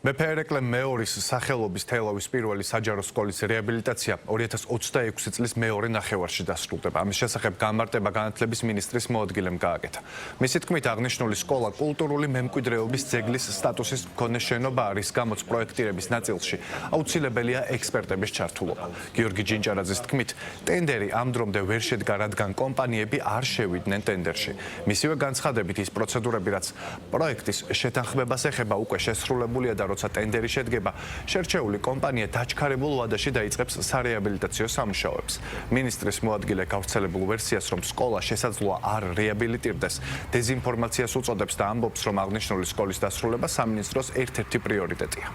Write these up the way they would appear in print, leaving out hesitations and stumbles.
მეფე ერეკლე მეორის სახელობის თელავის პირველი საჯარო სკოლის რეაბილიტაცია 2026 წლის მეორე ნახევარში დასრულდება. ამის შესახებ გამარტება განათლების მინისტრის მოადგილემ გააკეთა. მისი თქმით, აღნიშნული სკოლა კულტურული მემკვიდრეობის ძეგლის სტატუსის მქონე შენობა არის, გამოც პროექტირების ნაწილში აუცილებელია ექსპერტების ჩართულობა. გიორგი ჯინჭარაძის თქმით, ტენდერი ამ დრომდე ვერ შედგა, რადგან კომპანიები არ შევიდნენ ტენდერში. მისივე განცხადებით, ის პროცედურები, რაც პროექტის შეთანხმებას ეხება, უკვე შესრულებულია და როცა ტენდერი შედგება, შერჩეული კომპანია დაჩქარებულ ვადაში დაიწყებს სარეაბილიტაციო სამუშაოებს. მინისტრის მოადგილე გავრცელებულ ვერსიას, რომ სკოლა შესაძლოა არ რეაბილიტირდეს, დეზინფორმაციას უწოდებს და ამბობს, რომ აღნიშნული სკოლის დასრულება სამინისტროს ერთ-ერთი პრიორიტეტია.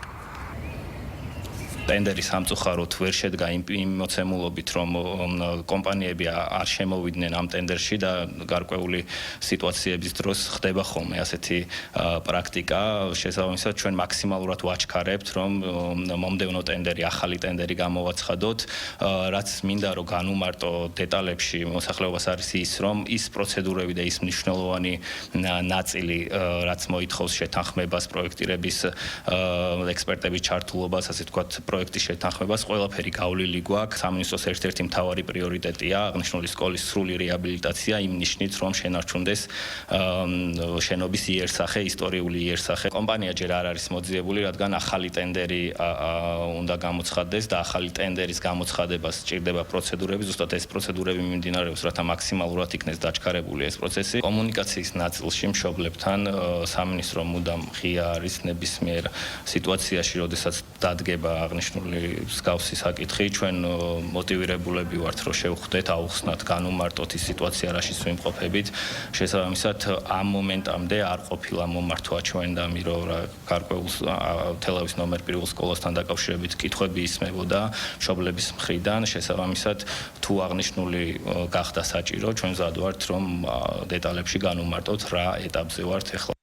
ტენდერი სამწუხაროდ ვერ შედგა იმ მოცემულობით, რომ კომპანიები არ შემოვიდნენ ამ ტენდერში და გარკვეული სიტუაციების დროს ხდება ხოლმე ასეთი პრაქტიკა. შესაბამისად, ჩვენ მაქსიმალურად ვაჩქარებთ, რომ მომდევნო ტენდერი, ახალი ტენდერი გამოვაცხადოთ, რაც მინდა რომ განუმარტო დეტალებში მოსახლეობას არის ის, რომ ის პროცედურები და ის მნიშვნელოვანი ნაწილი, რაც მოითხოვს შეთანხმებას, პროექტირების ექსპერტების ჩართულობას, ასე ვთქვათ, პროექტის შეთანხმებას, ყველაფერი გავლილი გვაქვს. სამინისტროს ერთ-ერთი მთავარი პრიორიტეტია აღნიშნული სკოლის სრული რეაბილიტაცია იმ ნიშნით, რომ შენარჩუნდეს შენობის იერსახე, ისტორიული იერსახე. კომპანია ჯერ არ არის მოძიებული, რადგან ახალი ტენდერი უნდა გამოცხადდეს და ახალი ტენდერის გამოცხადებას სჭირდება პროცედურები. ზუსტად ეს პროცედურები მიმდინარეობს, რათა მაქსიმალურად იქნეს დაჩქარებული ეს პროცესი. კომუნიკაციის ნაწილში მშობლებთან სამინისტრო მუდამ ღია არის ნებისმიერ სიტუაციაში, როდესაც დადგება აღნიშნული მსგავსი საკითხი, ჩვენ მოტივირებულები ვართ, რომ შევხვდეთ, აუხსნათ, განუმარტოთ ის სიტუაცია, რაშიც ვიმყოფებით. შესაბამისად, ამ მომენტამდე არ ყოფილა მომართვა ჩვენ და მირო გარკვეულ თელავის ნომერ 1 სკოლასთან დაკავშირებით კითხვები ისმებოდა მშობლების მხრიდან. შესაბამისად, თუ აღნიშნული გახდა საჭირო, ჩვენ მზად ვართ, რომ დეტალებში განუმარტოთ, რა ეტაპზე ვართ ახლა.